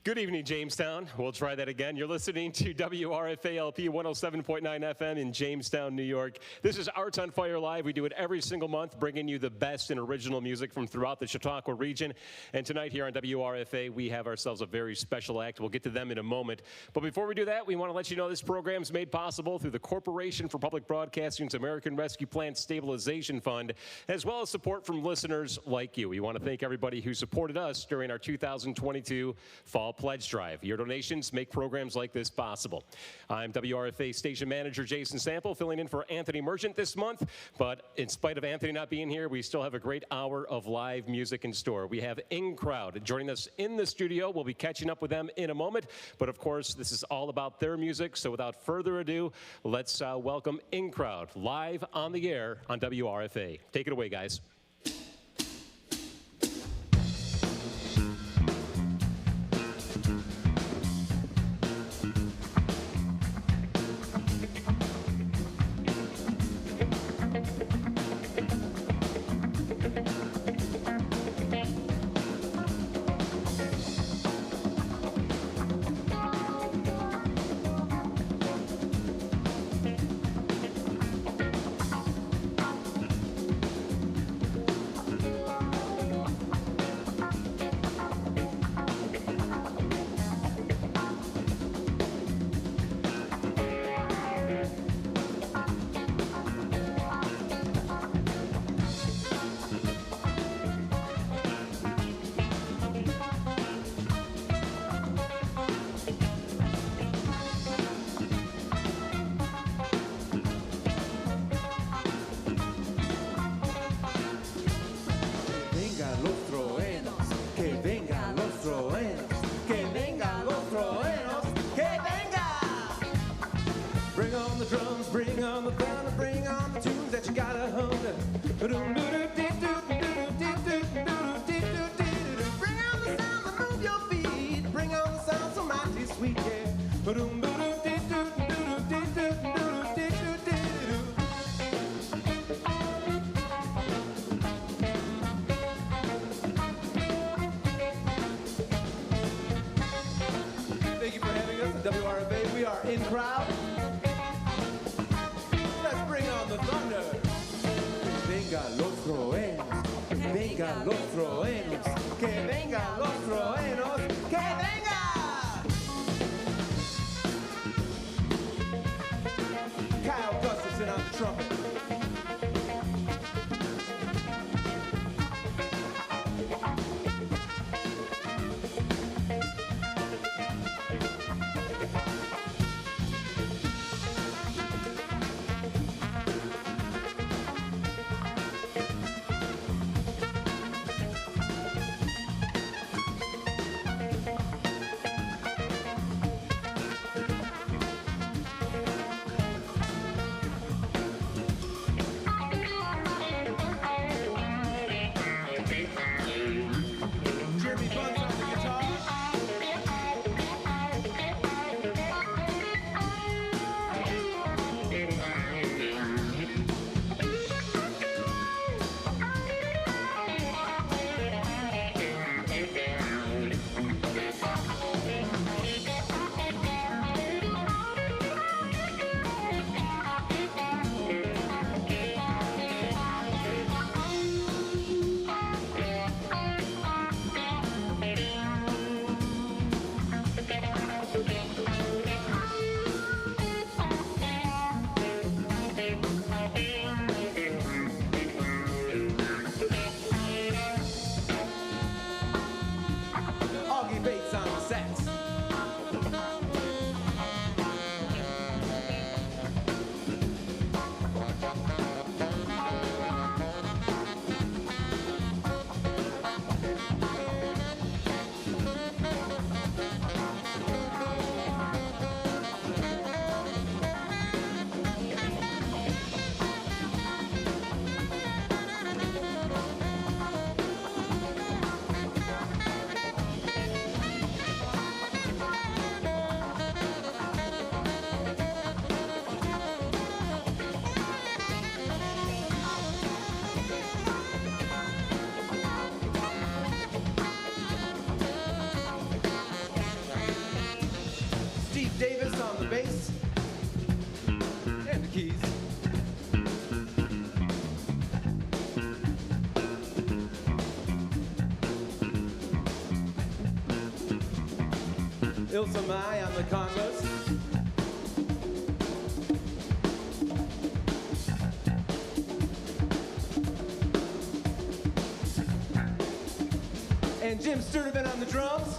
Good evening, Jamestown. We'll try that again. You're listening to WRFA-LP 107.9 FM in Jamestown, New York. This is Arts on Fire Live. We do it every single month, bringing you the best in original music from throughout the Chautauqua region. And tonight here on WRFA, we have ourselves a very special act. We'll get to them in a moment. But before we do that, we want to let you know this program is made possible through the Corporation for Public Broadcasting's American Rescue Plan Stabilization Fund, as well as support from listeners like you. We want to thank everybody who supported us during our 2022 Fall Pledge Drive. Your donations make programs like this possible. I'm WRFA Station Manager Jason Sample, filling in for Anthony Merchant this month. But in spite of Anthony not being here, we still have a great hour of live music in store. We have In Crowd joining us in the studio. We'll be catching up with them in a moment. But of course, this is all about their music. So without further ado, let's welcome In Crowd live on the air on WRFA. Take it away, guys. Thank you for having us at WRFA. We are In Crowd. Let's bring on the thunder. Venga los truenos, venga los truenos, que venga los truenos, que venga. Kyle Gustafson on the trumpet. the bass and the keys. Ylsa Mai on the congas. And Jim Sturdevant on the drums.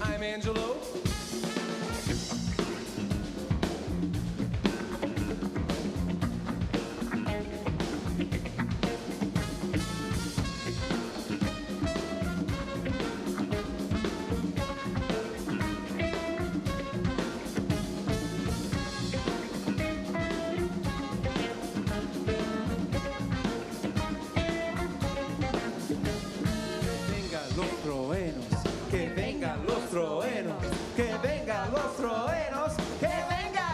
I'm Angelo. Que vengan los truenos, que vengan los truenos, que venga.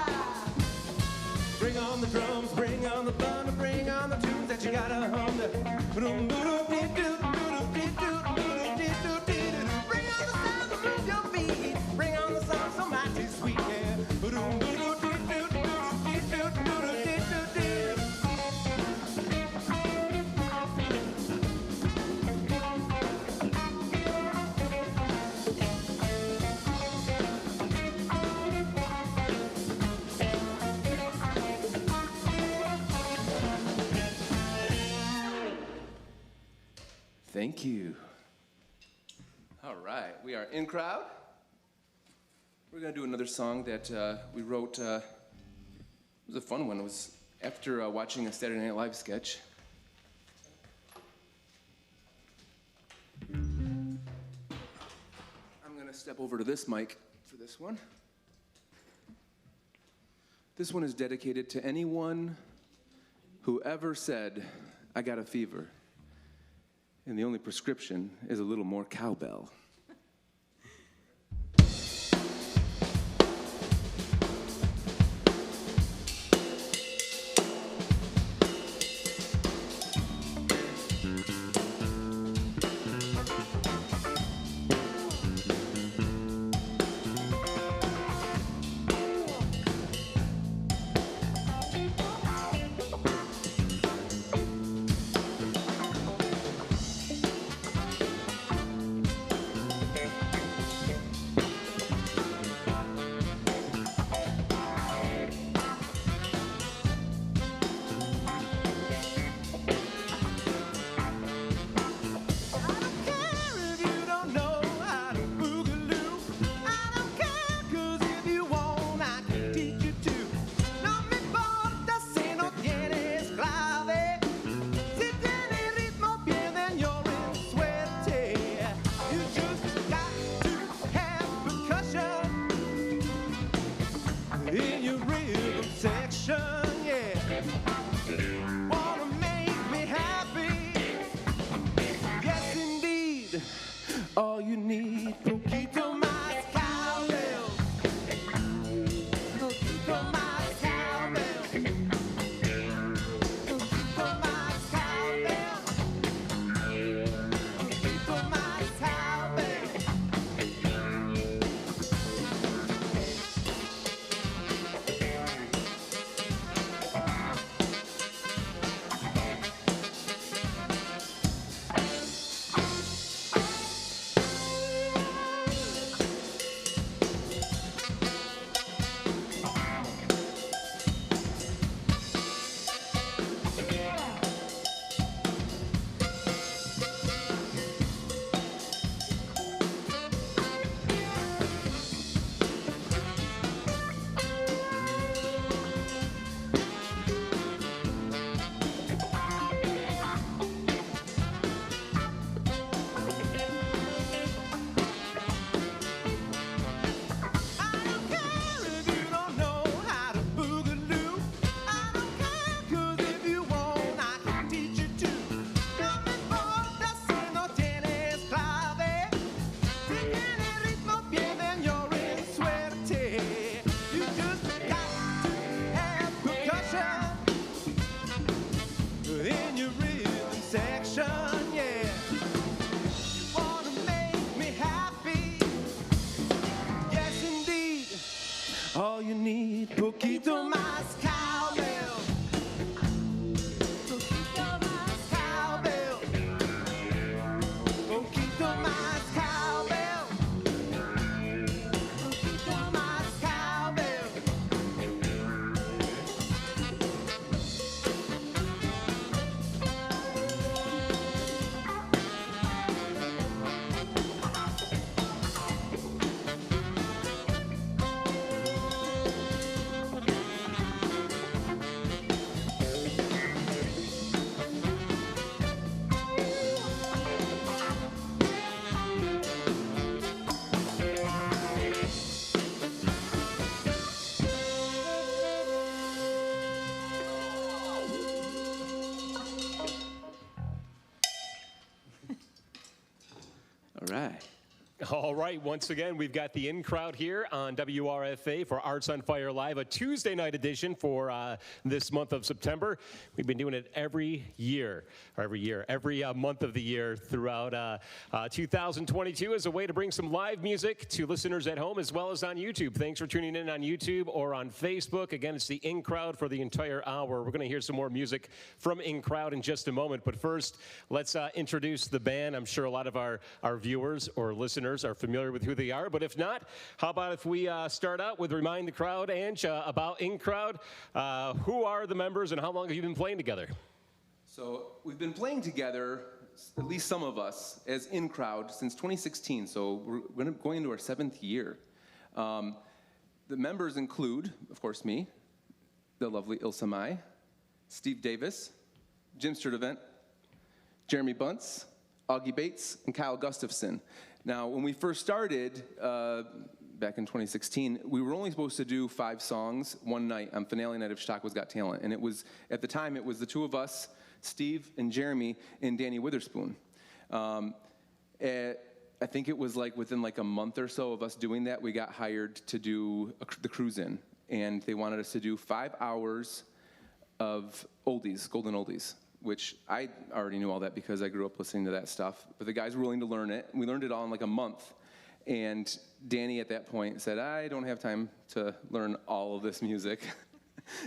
Bring on the drums, bring on the thunder, bring on the tunes that you gotta hum. Bring on the sound to move your feet, bring on the song so mighty sweet, yeah. Thank you. All right, we are in crowd. We're gonna do another song that we wrote. It was a fun one. It was after watching a Saturday Night Live sketch. I'm gonna step over to this mic for this one. This one is dedicated to anyone who ever said, "I got a fever." And the only prescription is a little more cowbell. All you need, poquito más cowbell. Poquito más cowbell. Poquito más cowbell. Poquito más cowbell. All you need, poquito más cowbell. Poquito más cowbell. Poquito más cowbell. Poquito más cowbell. All right, once again, we've got the In Crowd here on WRFA for Arts on Fire Live, a Tuesday night edition for this month of September. We've been doing it every month of the year throughout 2022 as a way to bring some live music to listeners at home as well as on YouTube. Thanks for tuning in on YouTube or on Facebook. Again, it's the In Crowd for the entire hour. We're going to hear some more music from In Crowd in just a moment. But first, let's introduce the band. I'm sure a lot of our viewers or listeners are familiar with who they are, but if not, how about if we start out with remind the crowd, Ange, about In Crowd. Who are the members and how long have you been playing together? So we've been playing together, at least some of us, as In Crowd since 2016, so we're going into our 7th year. The members include, of course, me, the lovely Ylsa, Steve Davis, Jim Sturdevant, Jeremy Bunce, Augie Bates, and Kyle Gustafson. Now, when we first started, back in 2016, we were only supposed to do 5 songs one night on finale night of Chautauqua's Got Talent. And it was, at the time, it was the 2 of us, Steve and Jeremy, and Danny Witherspoon. I think it was like within like a month or so of us doing that, we got hired to do the cruise-in. And they wanted us to do 5 hours of oldies, golden oldies, which I already knew all that because I grew up listening to that stuff. But the guys were willing to learn it. We learned it all in like a month. And Danny at that point said, I don't have time to learn all of this music.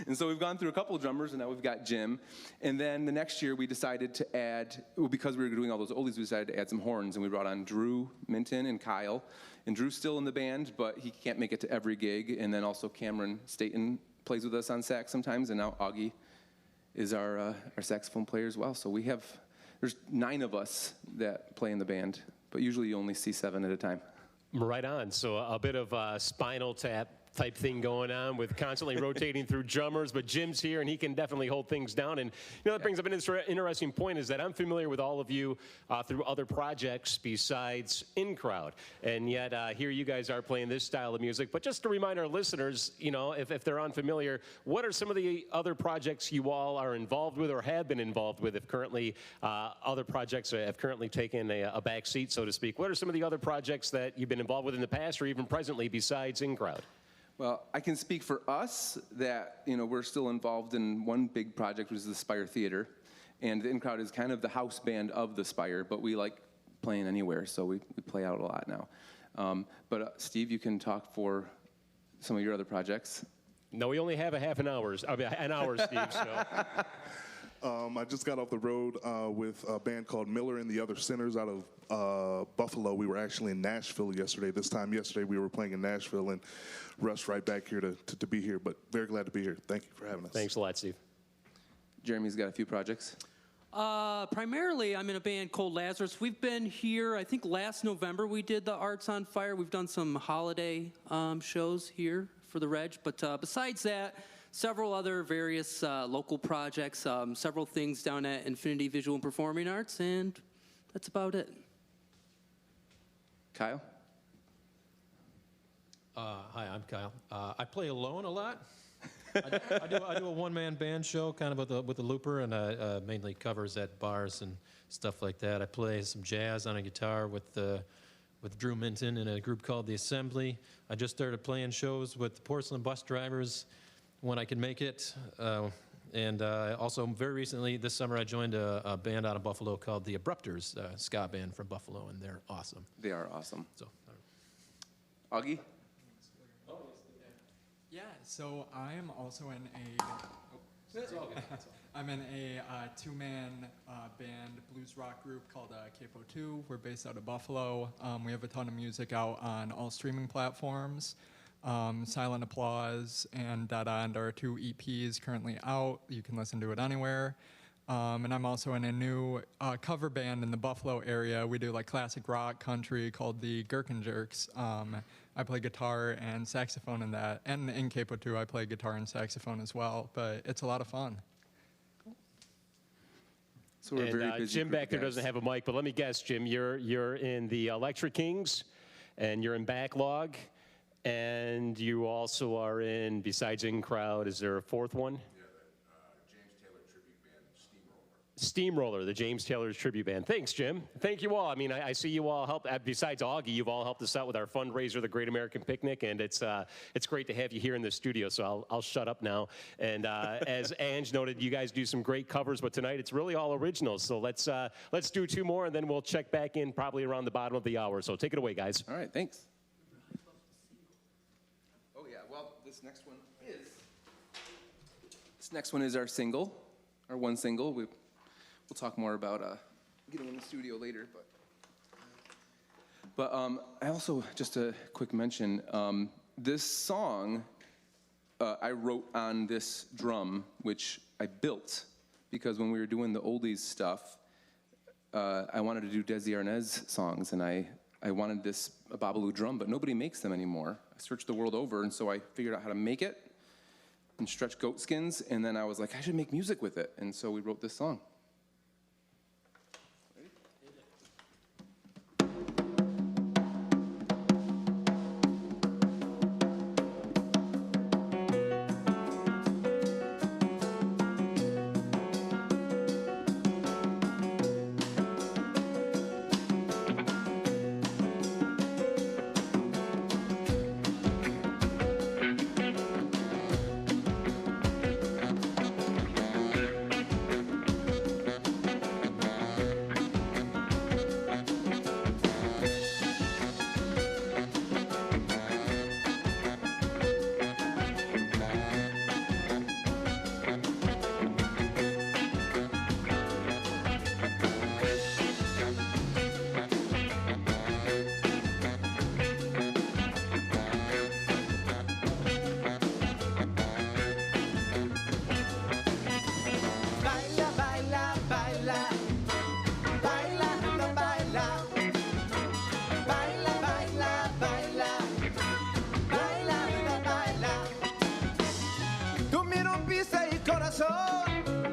And so we've gone through a couple of drummers, and now we've got Jim. And then the next year we decided to add, well, because we were doing all those oldies, we decided to add some horns. And we brought on Drew Minton and Kyle. And Drew's still in the band, but he can't make it to every gig. And then also Cameron Staten plays with us on sax sometimes, and now Augie is our saxophone player as well. So there's 9 of us that play in the band, but usually you only see 7 at a time. Right on. So a bit of Spinal Tap type thing going on with constantly rotating through drummers, but Jim's here and he can definitely hold things down. And that brings up an interesting point, is that I'm familiar with all of you through other projects besides In Crowd, and yet here you guys are playing this style of music. But just to remind our listeners, if they're unfamiliar, what are some of the other projects you all are involved with or have been involved with, if currently other projects have currently taken a back seat, so to speak? What are some of the other projects that you've been involved with in the past or even presently besides In Crowd? Well, I can speak for us that, we're still involved in one big project, which is the Spire Theater. And the In Crowd is kind of the house band of the Spire, but we like playing anywhere, so we play out a lot now. But Steve, you can talk for some of your other projects. No, we only have an hour, Steve, so. I just got off the road with a band called Miller and the Other Sinners out of Buffalo. We were actually in Nashville yesterday. This time yesterday we were playing in Nashville and rushed right back here to be here, but very glad to be here. Thank you for having us. Thanks a lot, Steve. Jeremy's got a few projects. Primarily, I'm in a band called Lazarus. We've been here, I think last November we did the Arts on Fire. We've done some holiday shows here for the Reg, but besides that, several other various local projects, several things down at Infinity Visual and Performing Arts, and that's about it. Kyle? Hi, I'm Kyle. I play alone a lot. I do a one-man band show, kind of with a looper, and mainly covers at bars and stuff like that. I play some jazz on a guitar with Drew Minton in a group called The Assembly. I just started playing shows with Porcelain Bus Drivers when I can make it. And also, very recently, this summer, I joined a band out of Buffalo called The Abrupters, ska band from Buffalo, and they're awesome. They are awesome. So, Augie? So I am also in I'm in a two-man band blues rock group called Capo 2. We're based out of Buffalo. We have a ton of music out on all streaming platforms. Silent Applause and Dead End are 2 EPs currently out. You can listen to it anywhere. And I'm also in a new cover band in the Buffalo area. We do like classic rock country called the Gherkin Jerks. I play guitar and saxophone in that. And in Capo 2, I play guitar and saxophone as well. But it's a lot of fun. So we're very busy. Jim group back of there guys. doesn't have a mic, but let me guess, Jim, you're in the Electric Kings, and you're in Backlog, and you also are in, besides In Crowd, is there a fourth one? James Taylor tribute band, Steamroller, the James Taylor tribute band. Thanks, Jim. Thank you all. I mean, I see you all help. Besides Augie, you've all helped us out with our fundraiser, the Great American Picnic, and it's great to have you here in the studio. So I'll shut up now. And as Ange noted, you guys do some great covers, but tonight it's really all originals. So let's do 2 more, and then we'll check back in probably around the bottom of the hour. So take it away, guys. All right, thanks. Oh yeah, well, this next one is our single, our one single. We'll talk more about getting in the studio later, but I also, just a quick mention, this song I wrote on this drum, which I built because when we were doing the oldies stuff, I wanted to do Desi Arnaz songs, and I wanted this a Babalu drum, but nobody makes them anymore. I searched the world over, and so I figured out how to make it and stretch goat skins, and then I was like, I should make music with it, and so we wrote this song.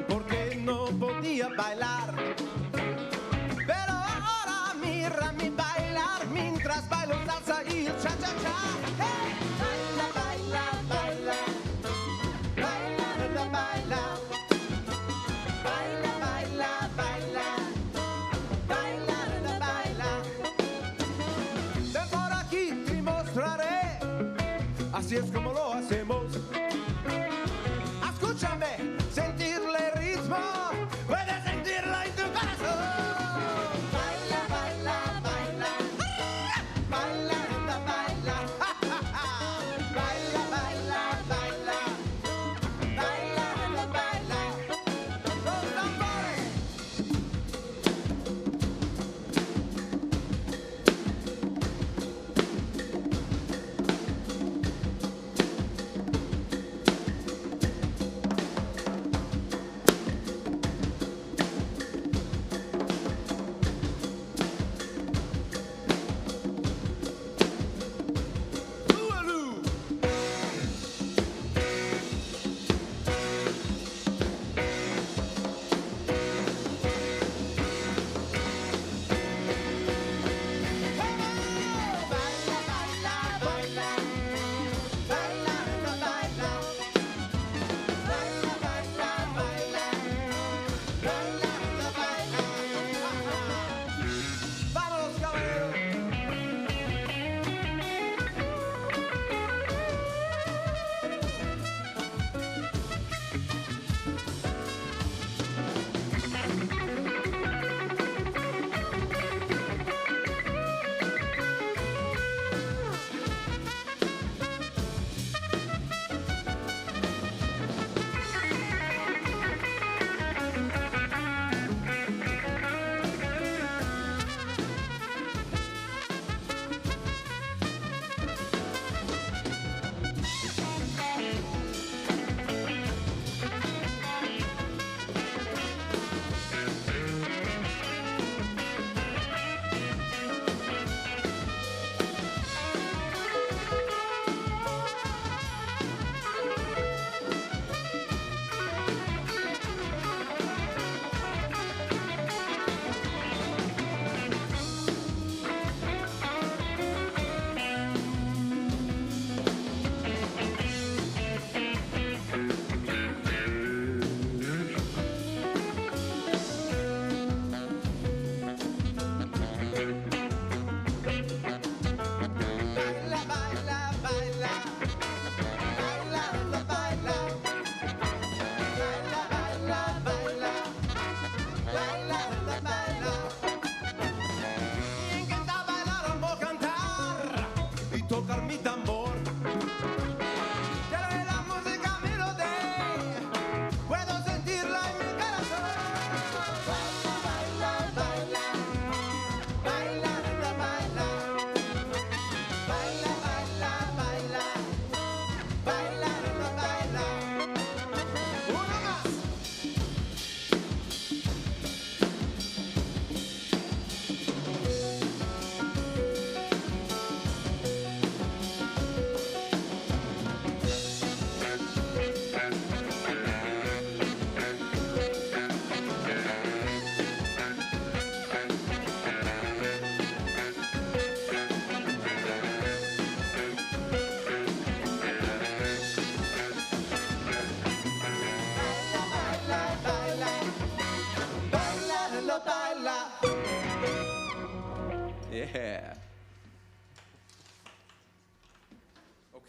porque no podía bailar. Pero ahora mírame bailar mientras bailo salsa y el cha-cha-cha. Hey, baila, baila, baila, baila, baila, baila, baila, baila, baila, baila. Ven por aquí, te mostraré, así es como lo hacemos. Escúchame, sentirle ritmo, puedes sentirlo en tu corazón. Baila, baila, baila, baila, baila, baila, baila, baila, baila, baila, los tambores.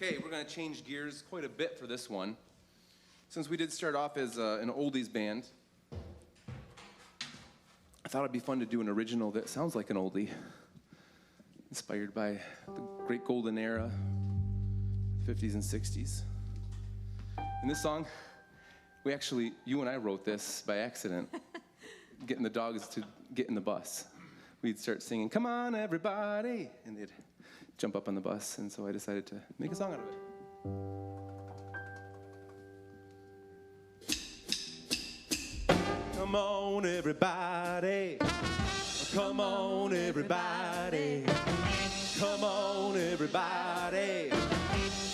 Okay, we're going to change gears quite a bit for this one. Since we did start off as an oldies band, I thought it'd be fun to do an original that sounds like an oldie, inspired by the great golden era, 50s and 60s. And this song, you and I wrote this by accident, getting the dogs to get in the bus. We'd start singing, "Come on, everybody," and they'd jump up on the bus, and so I decided to make a song out of it. Come on, everybody. Come on, everybody. Come on, everybody.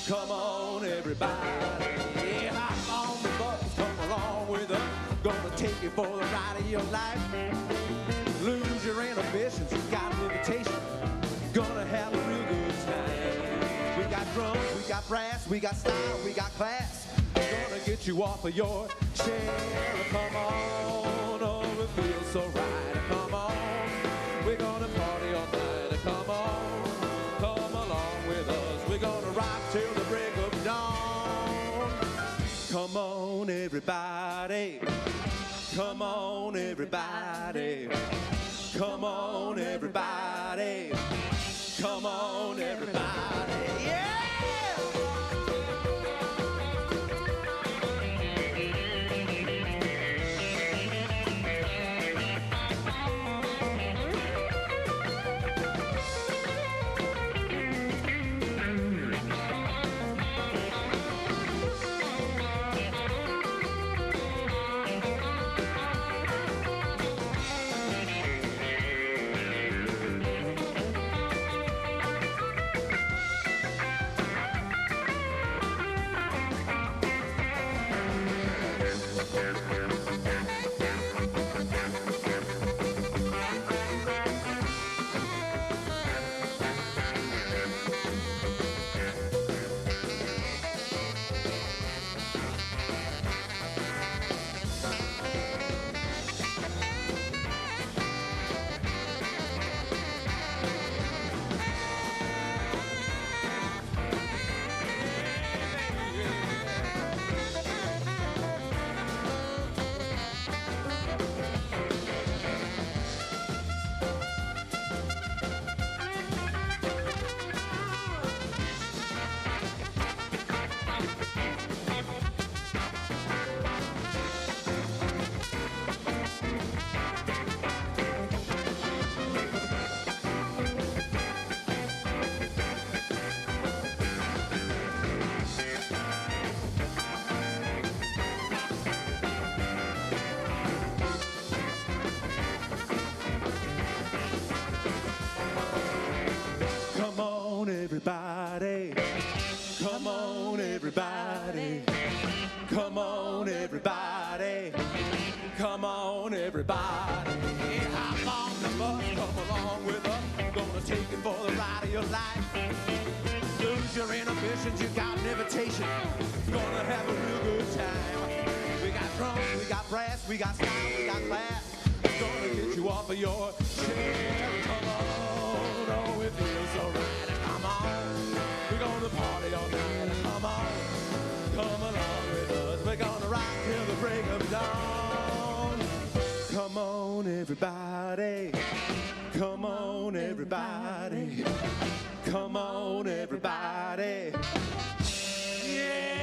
Come on, everybody. Yeah, hop on the bus, come along with us. Gonna take you for the ride of your life. Lose your inhibitions, you got an invitation. Gonna have a real good time. We got drums, we got brass, we got style, we got class. Gonna get you off of your chair. Come on, oh, it feels so right. Come on, we're gonna party all night. Come on, come along with us. We're gonna rock till the break of dawn. Come on, everybody. Come on, everybody. Come on, everybody. Come on, everybody. Yeah! Everybody, come on, everybody, come on, everybody, come on, everybody. Yeah, hop on the bus, come along with us. Gonna take you for the ride of your life. Lose your inhibitions, you got an invitation. Gonna have a real good time. We got drums, we got brass, we got style, we got class. Gonna get you off of your chair. Come on, oh, it feels so right. We're gonna party all night. Come on, come along with us. We're gonna rock till the break of dawn. Come on, everybody. Come on, everybody. Come on, everybody. Yeah.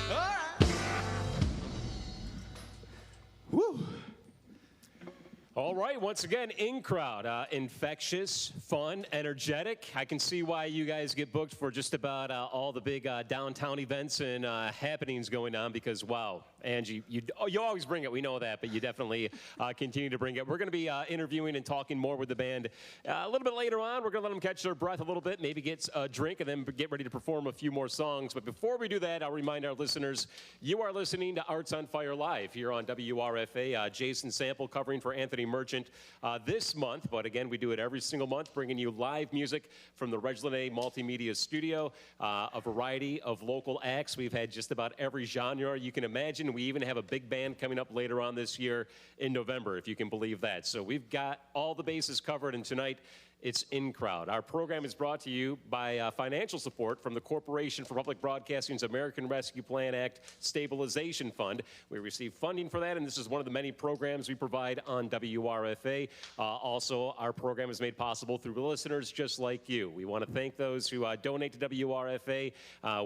All right. Woo. All right, once again, in crowd, infectious, fun, energetic. I can see why you guys get booked for just about all the big downtown events and happenings going on because, wow, Angie, you always bring it, we know that, but you definitely continue to bring it. We're going to be interviewing and talking more with the band a little bit later on. We're going to let them catch their breath a little bit, maybe get a drink, and then get ready to perform a few more songs. But before we do that, I'll remind our listeners, you are listening to Arts on Fire Live here on WRFA. Jason Sample covering for Anthony Merchant this month, but again, we do it every single month, bringing you live music from the Reg Lenna Multimedia Studio, a variety of local acts. We've had just about every genre you can imagine. we even have a big band coming up later on this year in November, if you can believe that. So we've got all the bases covered, and tonight it's In Crowd. Our program is brought to you by financial support from the Corporation for Public Broadcasting's American Rescue Plan Act Stabilization Fund. We receive funding for that, and this is one of the many programs we provide on WRFA. Also, our program is made possible through listeners just like you. We want to thank those who donate to WRFA.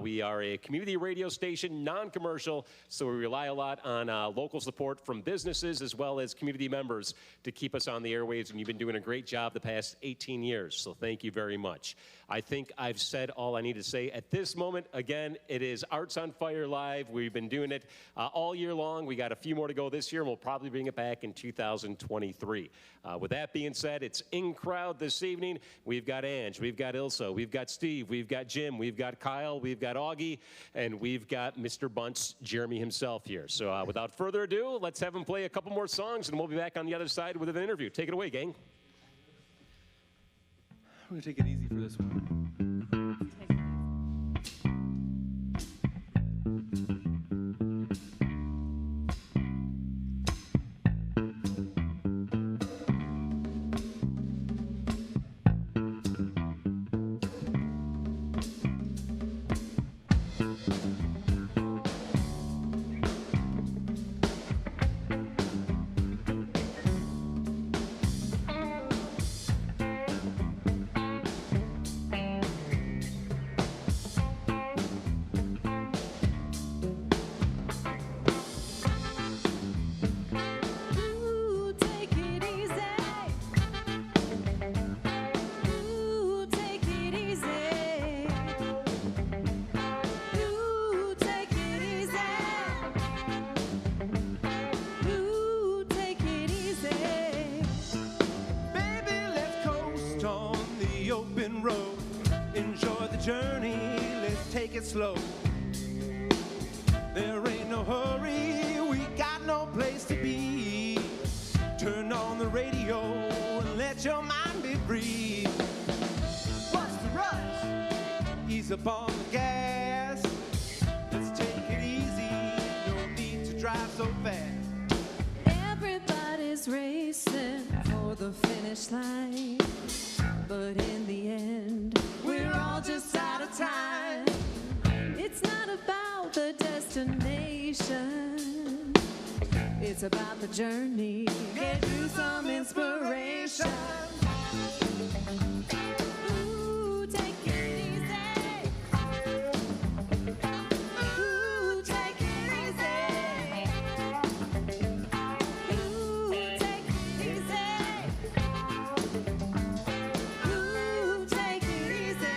We are a community radio station, non-commercial, so we rely a lot on local support from businesses as well as community members to keep us on the airwaves, and you've been doing a great job the past 18 years, so thank you very much. I think I've said all I need to say at this moment. Again, it is Arts on Fire Live. We've been doing it all year long. We got a few more to go this year, and we'll probably bring it back in 2023. With that being said, it's In Crowd this evening. We've got Ange, we've got Ylsa, we've got Steve, we've got Jim, we've got Kyle, we've got Augie, and we've got Mr. Bunce, Jeremy himself here. So without further ado, let's have him play a couple more songs, and we'll be back on the other side with an interview. Take it away, gang. We're gonna take it easy for this one. Slow. There ain't no hurry, we got no place to be. Turn on the radio and let your mind be free. What's the rush? Ease up on the gas. Let's take it easy, no need to drive so fast. Everybody's racing for the finish line, but in the end, we're all just out of time. It's not about the destination, it's about the journey. Get you some inspiration. Ooh, take it easy. Ooh, take it easy. Ooh, take it easy. Ooh, take it easy.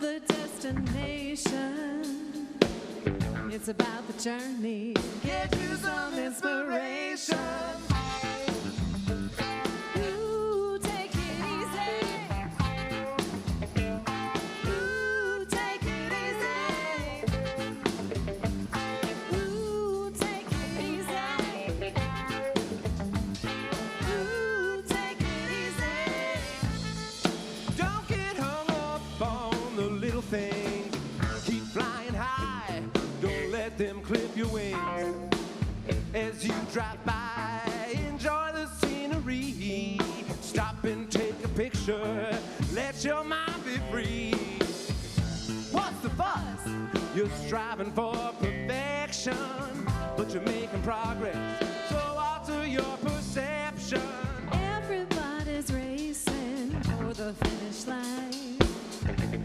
about the destination. It's about the journey. Get you some inspiration. Ooh, take it easy. Ooh, take it easy. Ooh, take it easy. Ooh, take it easy. Don't get hung up on the little things. Keep flying high. Don't let them clip your wings. As you drive by, enjoy the scenery. Stop and take a picture. Let your mind be free. What's the fuss? You're striving for perfection, but you're making progress. So alter your perception. Everybody's racing for the finish line,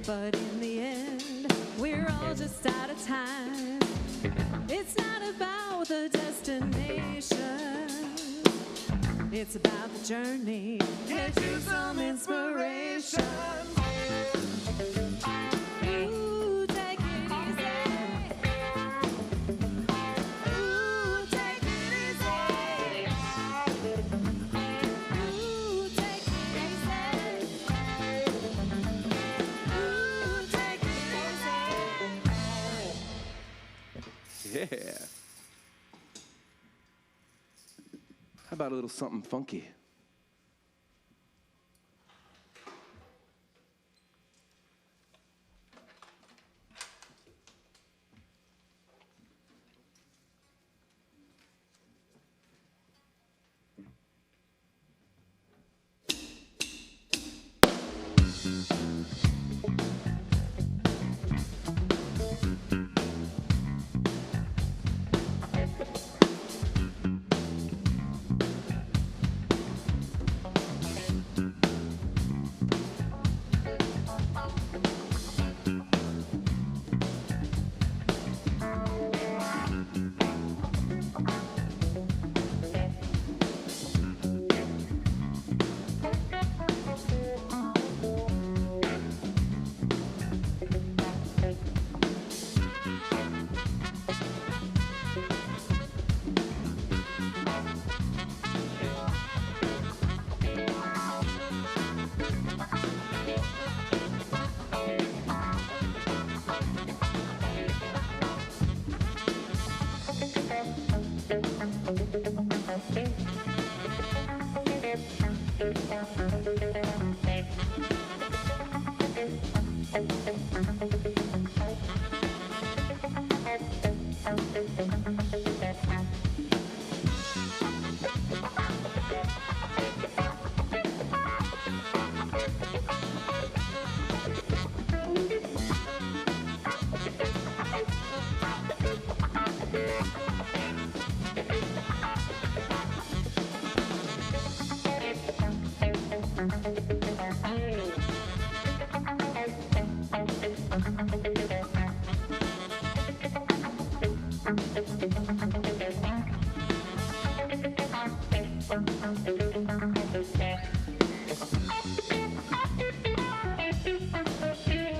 but in the end, we're all just out of time. It's not about the destination, it's about the journey. Get you some inspiration. Ooh, take it easy. Ooh, take it easy. Ooh, take it easy. Ooh, take it easy. Yeah. How about a little something funky?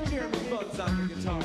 Jeremy Bunce on the guitar.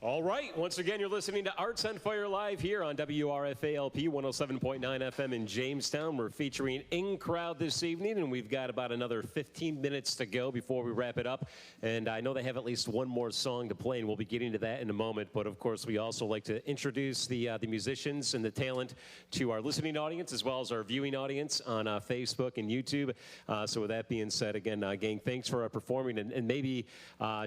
All right, once again, you're listening to Arts on Fire Live here on WRFA-LP 107.9 FM in Jamestown. We're featuring In Crowd this evening, and we've got about another 15 minutes to go before we wrap it up. And I know they have at least one more song to play, and we'll be getting to that in a moment. But of course, we also like to introduce the musicians and the talent to our listening audience, as well as our viewing audience on Facebook and YouTube. So with that being said, again, gang, thanks for performing, and maybe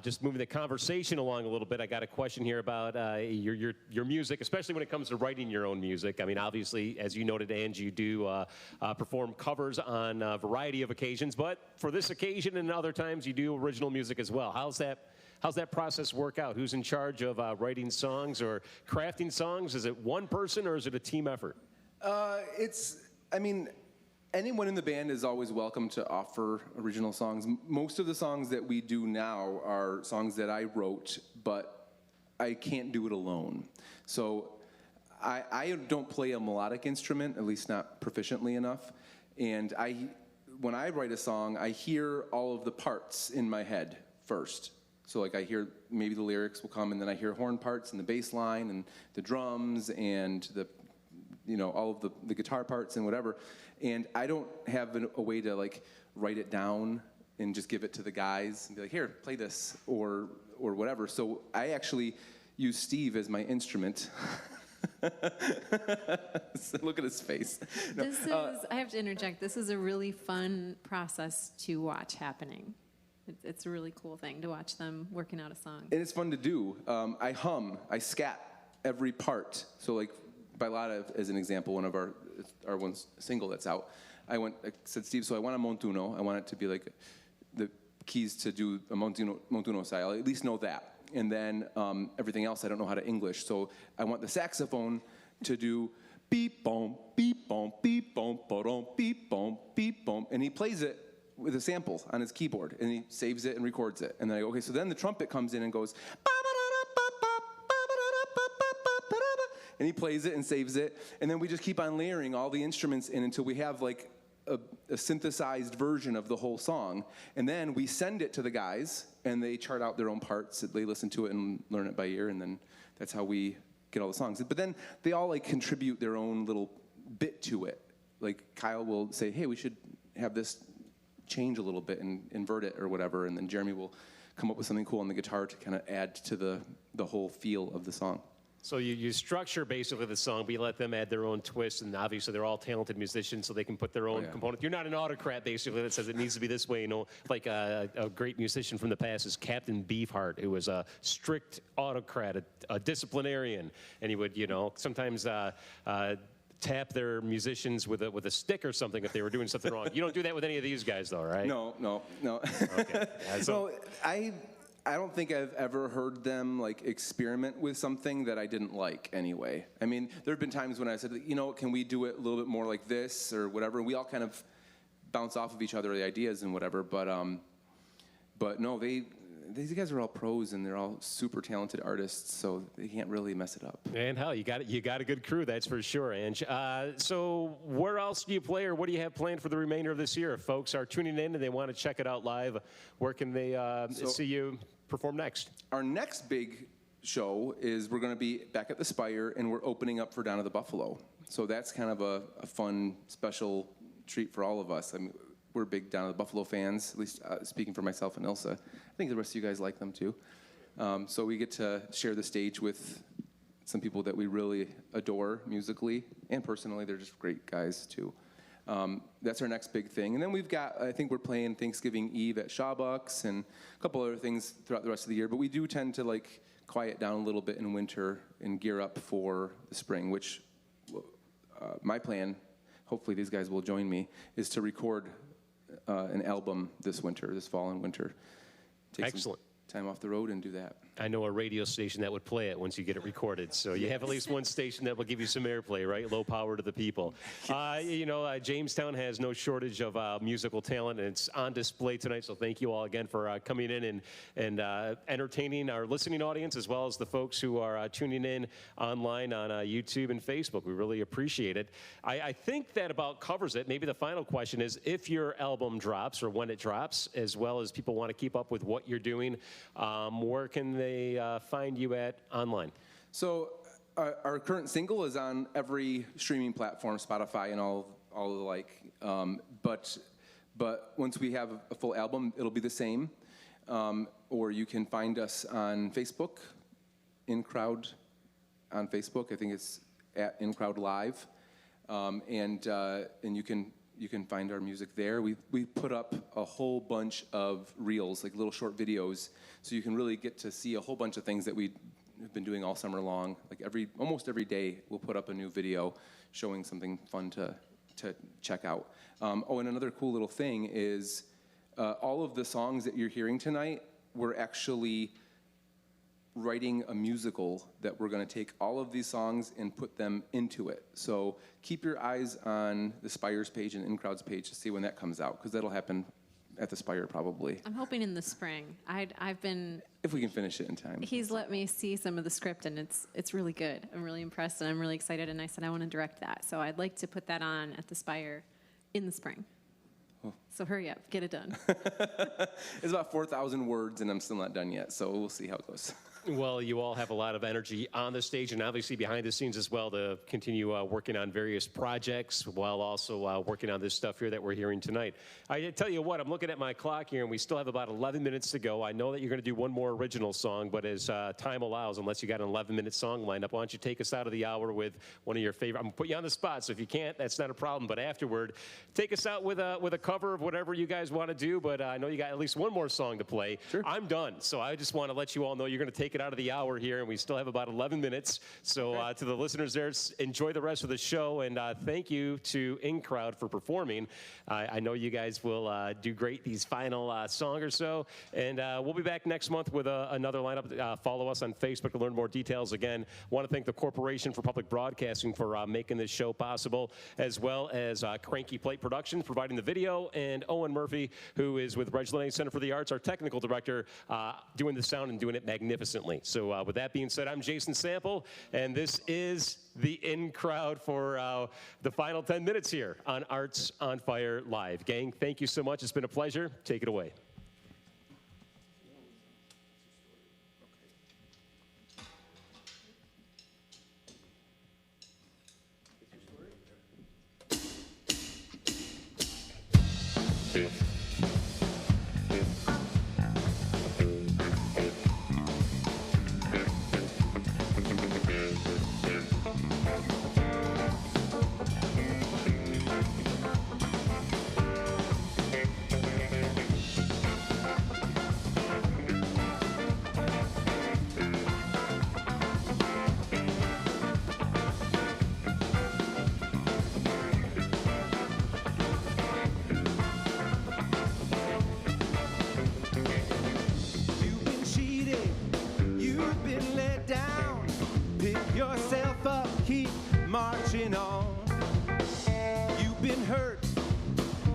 just moving the conversation along a little bit. I got a question here about your music, especially when it comes to writing your own music. I mean, obviously, as you noted, Ange, you do perform covers on a variety of occasions, but for this occasion and other times, you do original music as well. How's that process work out? Who's in charge of writing songs or crafting songs? Is it one person or is it a team effort? Anyone in the band is always welcome to offer original songs. Most of the songs that we do now are songs that I wrote, but I can't do it alone. So I don't play a melodic instrument, at least not proficiently enough. And when I write a song, I hear all of the parts in my head first. So like I hear maybe the lyrics will come, and then I hear horn parts and the bass line and the drums and all of the guitar parts and whatever. And I don't have a way to like write it down and just give it to the guys and be like, here, play this or whatever. So I actually use Steve as my instrument. Look at his face. I have to interject, this is a really fun process to watch happening. It's a really cool thing to watch them working out a song. And it's fun to do. I scat every part. So like Bailada, as an example, one of our one single that's out, I said, Steve, so I want a montuno. I want it to be like the keys to do a montuno style. I at least know that. And then everything else I don't know how to English. So I want the saxophone to do beep boom, beep boom, beep boom, beep boom, beep boom. And he plays it with a sample on his keyboard, and he saves it and records it. And then I go, okay, so then the trumpet comes in and goes, and he plays it and saves it. And then we just keep on layering all the instruments in until we have like a synthesized version of the whole song. And then we send it to the guys, and they chart out their own parts. They listen to it and learn it by ear, and then that's how we get all the songs. But then they all like contribute their own little bit to it. Like Kyle will say, hey, we should have this change a little bit and invert it or whatever, and then Jeremy will come up with something cool on the guitar to kind of add to the whole feel of the song. So you structure basically the song, but you let them add their own twist, and obviously they're all talented musicians, so they can put their own component. You're not an autocrat, basically, that says it needs to be this way. Like a great musician from the past is Captain Beefheart, who was a strict autocrat, a disciplinarian, and he would, sometimes tap their musicians with a stick or something if they were doing something wrong. You don't do that with any of these guys, though, right? No. Okay. So I don't think I've ever heard them like experiment with something that I didn't like anyway. I mean, there have been times when I said, can we do it a little bit more like this or whatever? And we all kind of bounce off of each other, the ideas and whatever. But no, these guys are all pros and they're all super talented artists, so they can't really mess it up. And hell, you got a good crew, that's for sure, Ange. So where else do you play, or what do you have planned for the remainder of this year? If folks are tuning in and they want to check it out live, where can they see you perform next? Our next big show is we're going to be back at the Spire, and we're opening up for Down at the Buffalo. So that's kind of a fun, special treat for all of us. I mean, we're big Down at the Buffalo fans, at least speaking for myself and Ylsa. I think the rest of you guys like them too. So we get to share the stage with some people that we really adore musically and personally. They're just great guys too. That's our next big thing. And then I think we're playing Thanksgiving Eve at Shawbucks and a couple other things throughout the rest of the year. But we do tend to like quiet down a little bit in winter and gear up for the spring, which my plan, hopefully these guys will join me, is to record an album this fall and winter. Take Excellent. Some time off the road and do that. I know a radio station that would play it once you get it recorded. So you have at least one station that will give you some airplay, right? Low power to the people. Jamestown has no shortage of musical talent, and it's on display tonight. So thank you all again for coming in and entertaining our listening audience, as well as the folks who are tuning in online on YouTube and Facebook. We really appreciate it. I think that about covers it. Maybe the final question is, if your album drops or when it drops, as well as people want to keep up with what you're doing, where can they they find you at online? So our current single is on every streaming platform, Spotify and all the like. But once we have a full album, it'll be the same. Or you can find us on Facebook, In Crowd on Facebook. I think it's at In Crowd Live, and you can find our music there. We put up a whole bunch of reels, like little short videos, so you can really get to see a whole bunch of things that we have been doing all summer long. Like almost every day, we'll put up a new video showing something fun to check out. And another cool little thing is all of the songs that you're hearing tonight, we're actually writing a musical that we're going to take all of these songs and put them into it. So keep your eyes on the Spire's page and InCrowd's page to see when that comes out, because that'll happen at the Spire probably. I'm hoping in the spring. I've been... If we can finish it in time. He's let me see some of the script, and it's really good. I'm really impressed, and I'm really excited, and I said I want to direct that. So I'd like to put that on at the Spire in the spring. Oh. So hurry up, get it done. It's about 4,000 words, and I'm still not done yet, so we'll see how it goes. Well, you all have a lot of energy on the stage and obviously behind the scenes as well to continue working on various projects while also working on this stuff here that we're hearing tonight. I tell you what, I'm looking at my clock here, and we still have about 11 minutes to go. I know that you're going to do one more original song, but as time allows, unless you got an 11-minute song lined up, why don't you take us out of the hour with one of your favorite? I'm going to put you on the spot, so if you can't, that's not a problem. But afterward, take us out with a cover of whatever you guys want to do. But I know you got at least one more song to play. Sure. I'm done, so I just want to let you all know you're going to take it out of the hour here, and we still have about 11 minutes. So to the listeners there, enjoy the rest of the show, and thank you to In Crowd for performing. I know you guys will do great these final song or so, and we'll be back next month with another lineup. Follow us on Facebook to learn more details. Again, want to thank the Corporation for Public Broadcasting for making this show possible, as well as Kranky Plate Productions providing the video, and Owen Murphy, who is with Reg Lenna Center for the Arts, our technical director, doing the sound and doing it magnificently. So with that being said, I'm Jason Sample, and this is the In Crowd for the final 10 minutes here on Arts on Fire Live. Gang, thank you so much. It's been a pleasure. Take it away. Marching on. You've been hurt,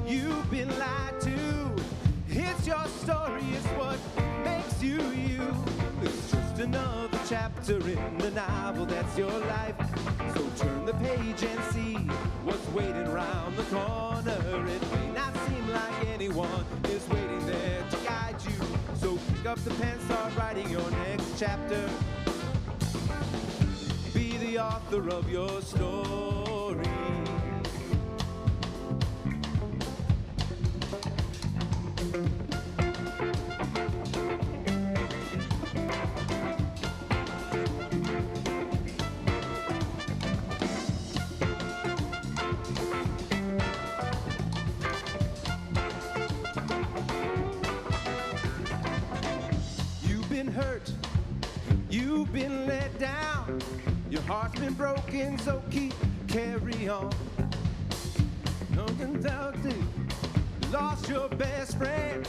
you've been lied to. It's your story, it's what makes you you. It's just another chapter in the novel that's your life. So turn the page and see what's waiting round the corner. It may not seem like anyone is waiting there to guide you. So pick up the pen, start writing your next chapter. Be the author of your story. You've been hurt, you've been let down. Your heart's been broken, so carry on. No doubt you lost your best friend.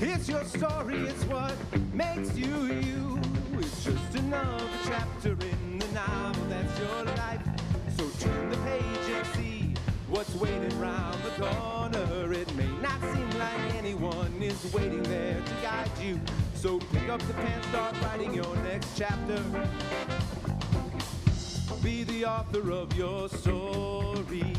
It's your story, it's what makes you you. It's just another chapter in the novel that's your life. So turn the page and see what's waiting round the corner. It may not seem like anyone is waiting there to guide you. So pick up the pen, start writing your next chapter. Be the author of your story.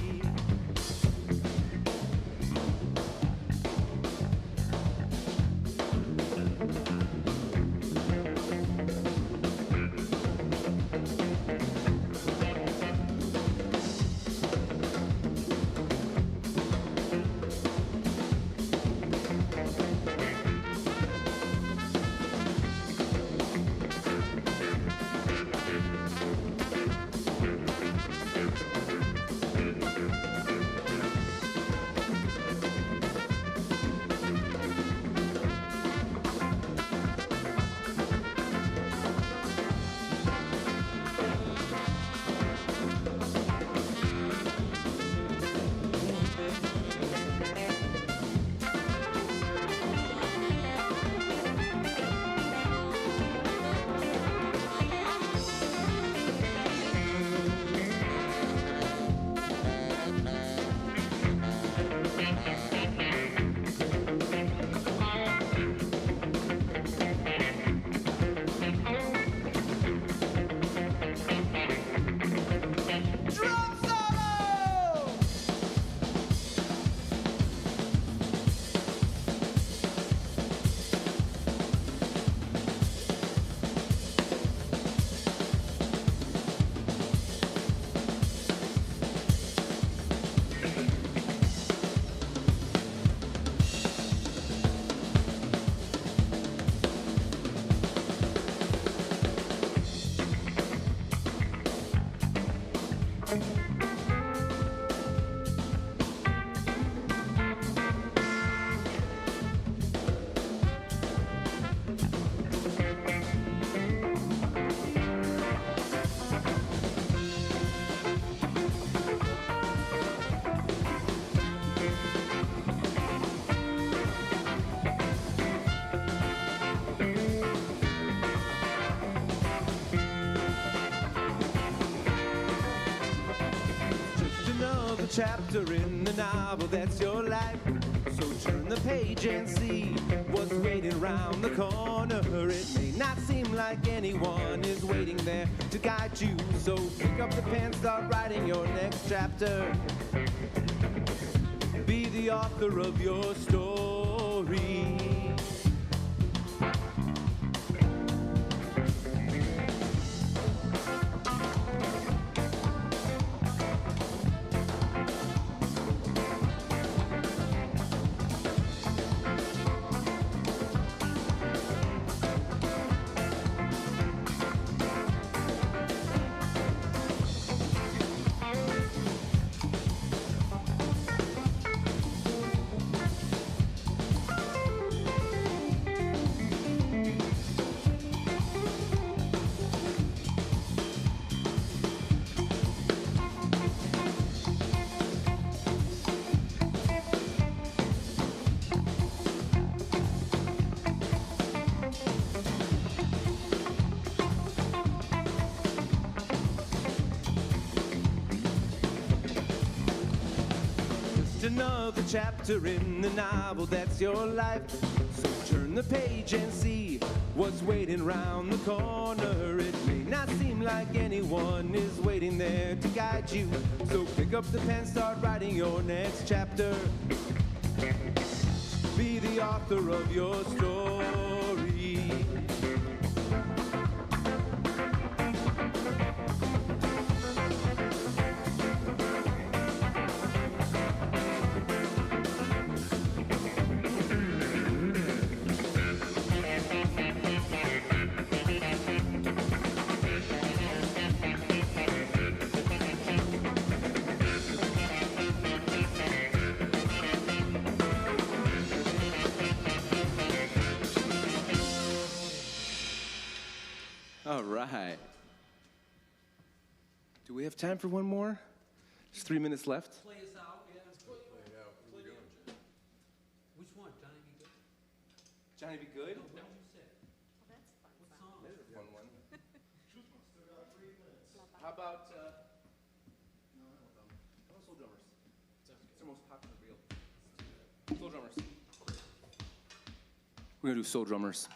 chapter in the novel that's your life. So turn the page and see what's waiting round the corner. It may not seem like anyone is waiting there to guide you. So pick up the pen, start writing your next chapter. Be the author of your story. Another chapter in the novel that's your life. So turn the page and see what's waiting round the corner. It may not seem like anyone is waiting there to guide you. So pick up the pen, start writing your next chapter. Be the author of your story. All right. Do we have time for one more? There's 3 minutes left. Play us out. Yeah, let's play it out. Which one? Johnny Be Good? Johnny Be Good? What did you say? What song? There's a fun one. How about Soul Drummers? It's our most popular reel. Soul Drummers. We're gonna do Soul Drummers.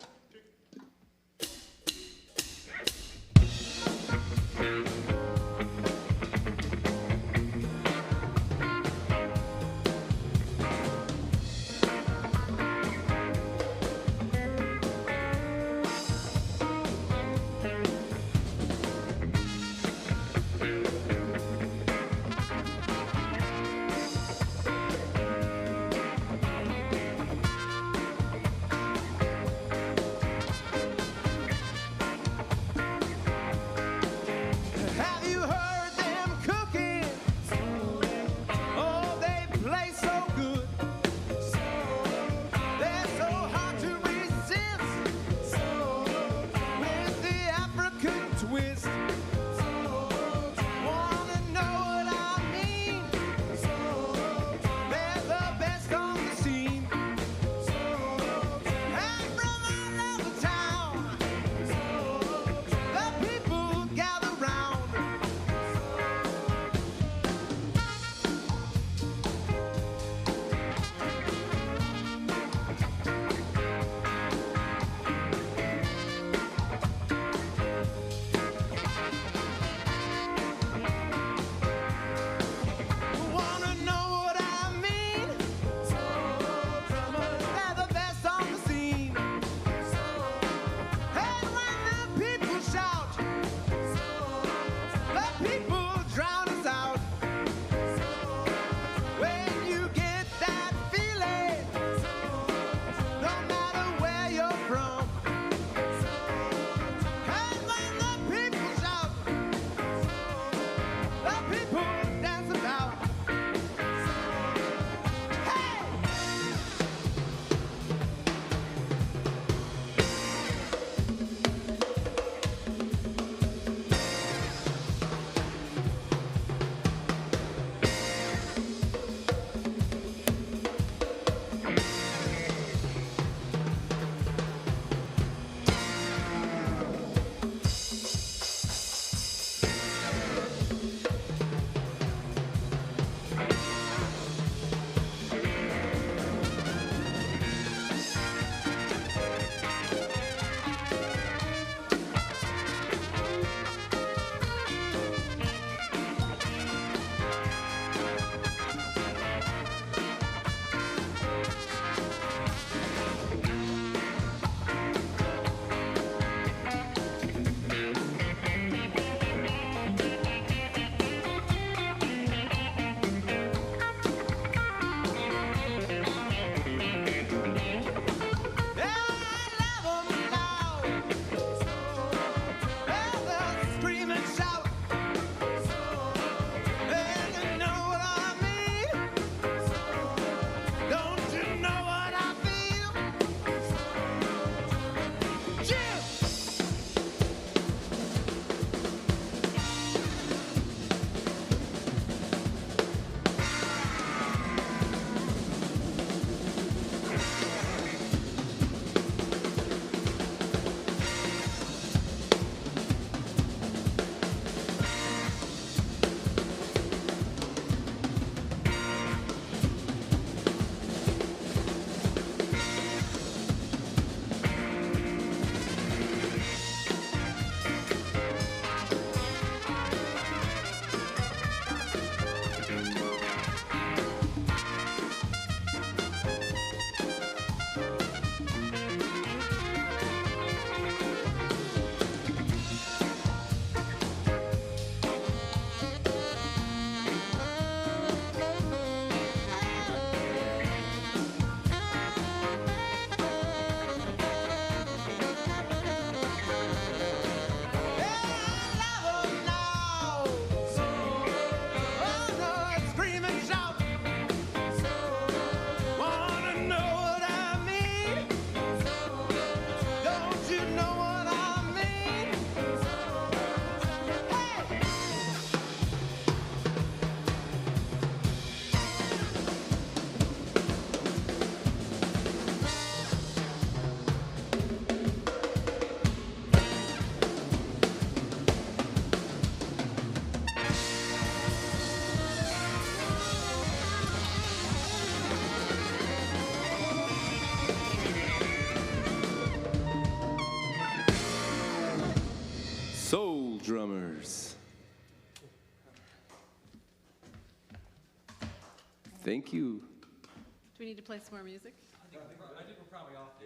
Thank you. Do we need to play some more music? I think we're probably off the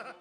air.